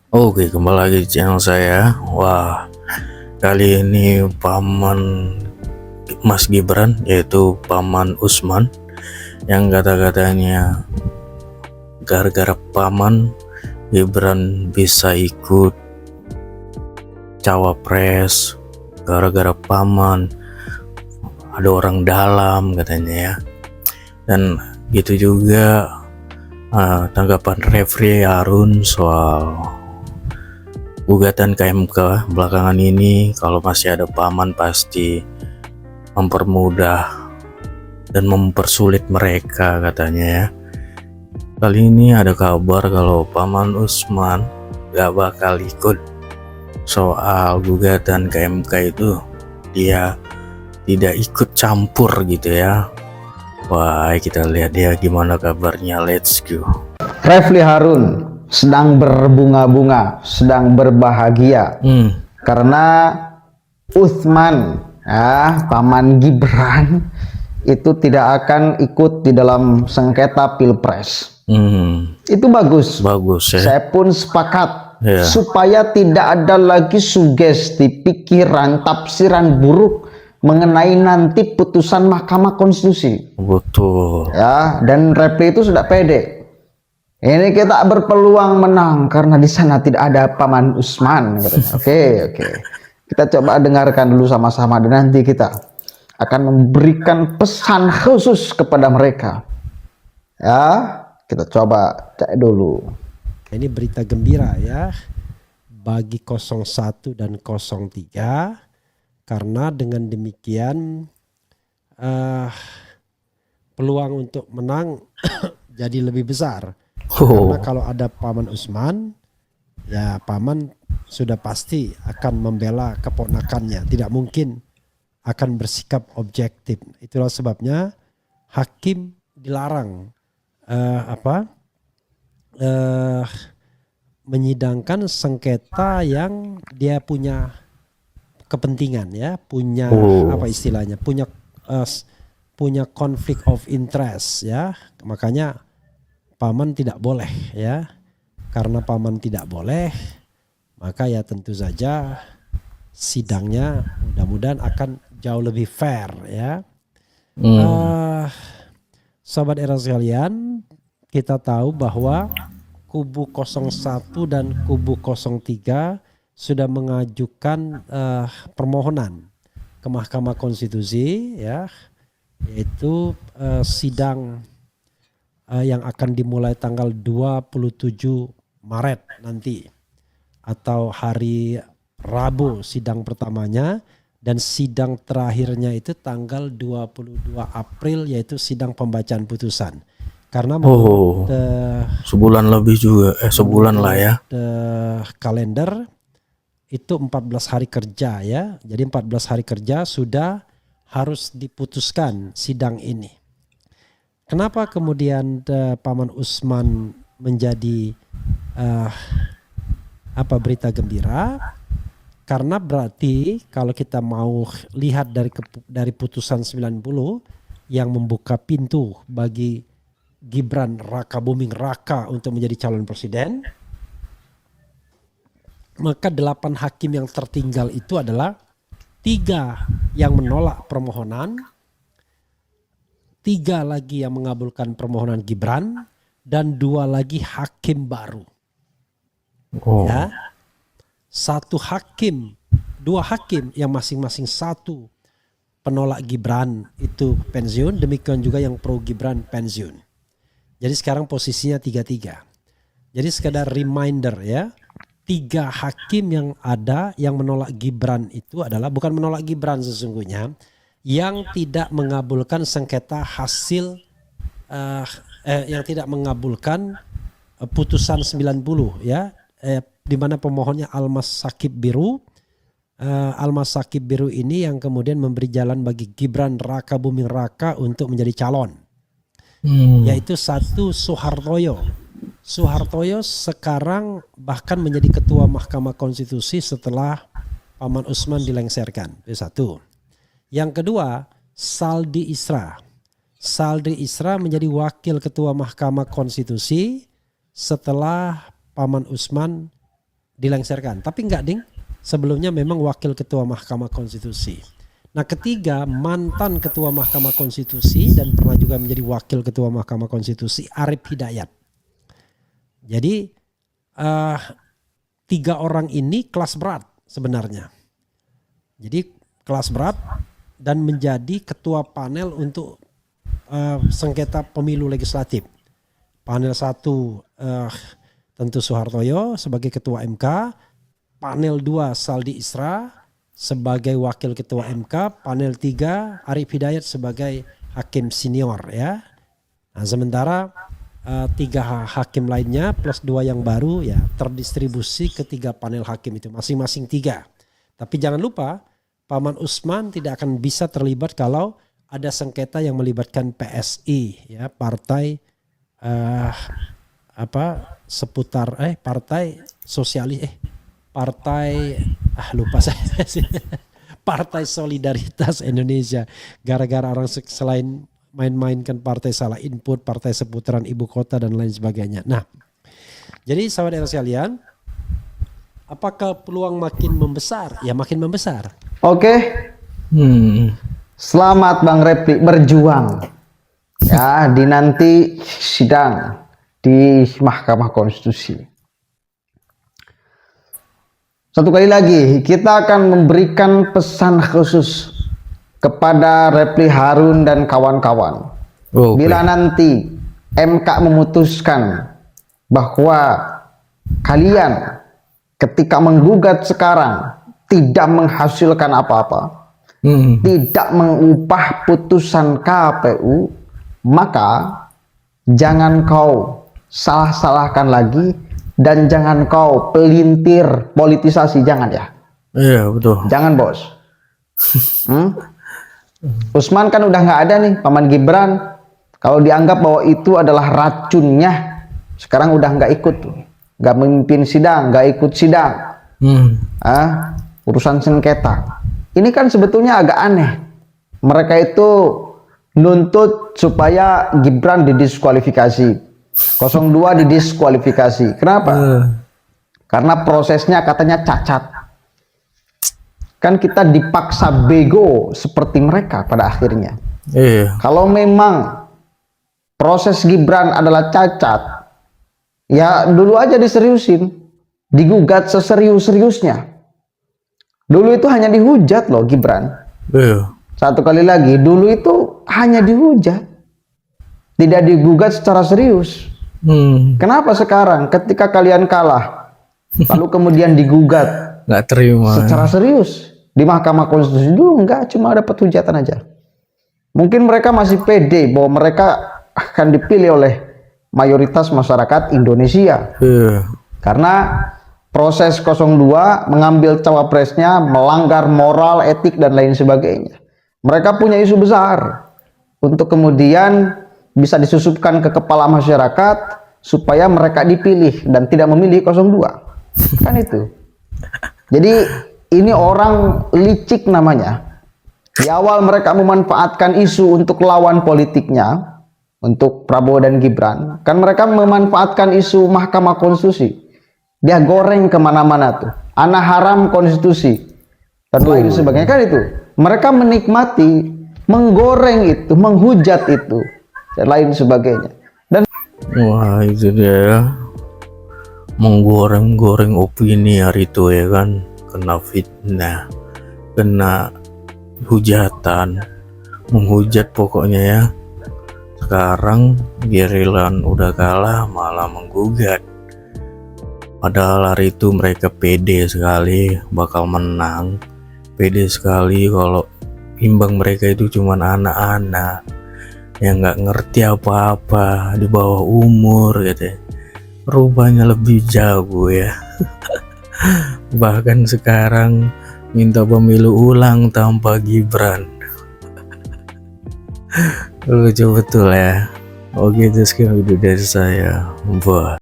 Oke, kembali lagi di channel saya. Wah, kali ini paman Mas Gibran, yaitu Paman Usman, yang kata-katanya gara-gara paman Gibran bisa ikut cawapres, gara-gara paman ada orang dalam katanya ya. Dan gitu juga tanggapan Refri Harun soal gugatan ke MK belakangan ini. Kalau masih ada paman pasti mempermudah dan mempersulit mereka katanya ya. Kali ini ada kabar kalau Paman Usman gak bakal ikut soal gugatan ke MK itu. Dia tidak ikut campur gitu ya. Wah, kita lihat dia gimana kabarnya. Let's go. Refli Harun sedang berbunga-bunga, sedang berbahagia karena Utsman, paman Gibran itu tidak akan ikut di dalam sengketa pilpres. Itu bagus. Bagus ya. Saya pun sepakat supaya tidak ada lagi sugesti, pikiran, tafsiran buruk mengenai nanti putusan Mahkamah Konstitusi. Betul. Ya, dan Refli itu sudah pede. Ini kita berpeluang menang karena di sana tidak ada Paman Usman. Oke. Kita coba dengarkan dulu sama-sama dan nanti kita akan memberikan pesan khusus kepada mereka. Ya, kita coba cek dulu. Ini berita gembira ya bagi 01 dan 03 karena dengan demikian peluang untuk menang jadi lebih besar. Karena kalau ada Paman Usman, ya Paman sudah pasti akan membela keponakannya. Tidak mungkin akan bersikap objektif. Itulah sebabnya hakim dilarang menyidangkan sengketa yang dia punya kepentingan ya, punya apa istilahnya, punya konflik of interest ya. Makanya Paman tidak boleh ya. Karena Paman tidak boleh, maka ya tentu saja sidangnya mudah-mudahan akan jauh lebih fair ya. Sobat era sekalian, kita tahu bahwa kubu 01 dan kubu 03 sudah mengajukan permohonan ke Mahkamah Konstitusi ya, yaitu sidang yang akan dimulai tanggal 27 Maret nanti atau hari Rabu sidang pertamanya, dan sidang terakhirnya itu tanggal 22 April yaitu sidang pembacaan putusan. Karena menurut sebulan lebih juga sebulan lah ya. Kalender itu 14 hari kerja ya. Jadi 14 hari kerja sudah harus diputuskan sidang ini. Kenapa kemudian Paman Usman menjadi berita gembira? Karena berarti kalau kita mau lihat dari putusan 90 yang membuka pintu bagi Gibran Raka Buming Raka untuk menjadi calon presiden, maka 8 hakim yang tertinggal itu adalah 3 yang menolak permohonan, 3 lagi yang mengabulkan permohonan Gibran, dan 2 lagi hakim baru. Ya, 2 hakim yang masing-masing 1 penolak Gibran itu pensiun, demikian juga yang pro Gibran pensiun. Jadi sekarang posisinya 3-3. Jadi sekedar reminder ya, 3 hakim yang ada yang menolak Gibran itu adalah bukan menolak Gibran sesungguhnya, yang tidak mengabulkan sengketa hasil yang tidak mengabulkan putusan 90 ya, di mana pemohonnya Almas Sakib Biru. Almas Sakib Biru ini yang kemudian memberi jalan bagi Gibran Raka Buming Raka untuk menjadi calon. Yaitu 1 Soehartoyo. Soehartoyo sekarang bahkan menjadi ketua Mahkamah Konstitusi setelah Paman Usman dilengsarkan. Itu 1. Yang kedua, Saldi Isra. Saldi Isra menjadi wakil ketua Mahkamah Konstitusi setelah Paman Usman dilengserkan. Tapi enggak ding, sebelumnya memang wakil ketua Mahkamah Konstitusi. Nah ketiga, mantan ketua Mahkamah Konstitusi dan pernah juga menjadi wakil ketua Mahkamah Konstitusi, Arief Hidayat. Jadi 3 orang ini kelas berat sebenarnya. Jadi kelas berat dan menjadi ketua panel untuk sengketa pemilu legislatif. Panel 1 tentu Soehartoyo sebagai ketua MK, panel 2 Saldi Isra sebagai wakil ketua MK, panel 3 Arief Hidayat sebagai hakim senior ya. Nah, sementara 3 hakim lainnya plus 2 yang baru ya terdistribusi ke 3 panel hakim itu masing-masing 3. Tapi jangan lupa Paman Usman tidak akan bisa terlibat kalau ada sengketa yang melibatkan PSI ya, partai seputar partai sosialis partai lupa saya Partai Solidaritas Indonesia, gara-gara orang selain main-mainkan partai salah input, partai seputaran ibu kota dan lain sebagainya. Nah, jadi sahabat sekalian, apakah peluang makin membesar? Ya makin membesar. Oke. Selamat Bang Repli berjuang. Ya, dinanti sidang di Mahkamah Konstitusi. Satu kali lagi kita akan memberikan pesan khusus kepada Repli Harun dan kawan-kawan. Bila nanti MK memutuskan bahwa kalian ketika menggugat sekarang tidak menghasilkan apa-apa, tidak mengubah putusan KPU, maka jangan kau salah-salahkan lagi dan jangan kau pelintir politisasi, jangan ya. Iya betul. Jangan bos. Usman kan udah nggak ada nih, Paman Gibran. Kalau dianggap bahwa itu adalah racunnya, sekarang udah nggak ikut tuh, nggak memimpin sidang, nggak ikut sidang. Urusan sengketa. Ini kan sebetulnya agak aneh. Mereka itu nuntut supaya Gibran didiskualifikasi, 02 didiskualifikasi. Kenapa? Karena prosesnya katanya cacat. Kan kita dipaksa bego seperti mereka pada akhirnya. Kalau memang proses Gibran adalah cacat, ya dulu aja diseriusin, digugat seserius-seriusnya. Dulu itu hanya dihujat loh Gibran. Satu kali lagi, dulu itu hanya dihujat, tidak digugat secara serius. Kenapa sekarang ketika kalian kalah, lalu kemudian digugat nggak terima secara serius di Mahkamah Konstitusi? Dulu enggak, cuma dapat hujatan aja. Mungkin mereka masih pede bahwa mereka akan dipilih oleh mayoritas masyarakat Indonesia. Karena proses 02 mengambil cawapresnya melanggar moral, etik dan lain sebagainya. Mereka punya isu besar untuk kemudian bisa disusupkan ke kepala masyarakat supaya mereka dipilih dan tidak memilih 02. Kan itu. Jadi ini orang licik namanya. Di awal mereka memanfaatkan isu untuk lawan politiknya, untuk Prabowo dan Gibran. Kan mereka memanfaatkan isu Mahkamah Konstitusi. Dia goreng kemana-mana tuh. Anak haram konstitusi dan lain sebagainya, kan itu. Mereka menikmati, menggoreng itu, menghujat itu dan lain sebagainya. Dan wah itu dia menggoreng-goreng opini hari itu ya kan, kena fitnah, kena hujatan, menghujat pokoknya ya. Sekarang giliran udah kalah malah menggugat. Padahal hari itu mereka pede sekali bakal menang, pede sekali kalau imbang mereka itu cuman anak-anak yang nggak ngerti apa-apa, di bawah umur gitu. Rupanya lebih jago ya. Bahkan sekarang minta pemilu ulang tanpa Gibran. Lucu betul ya. Oke, itu sekian video dari saya. Bye.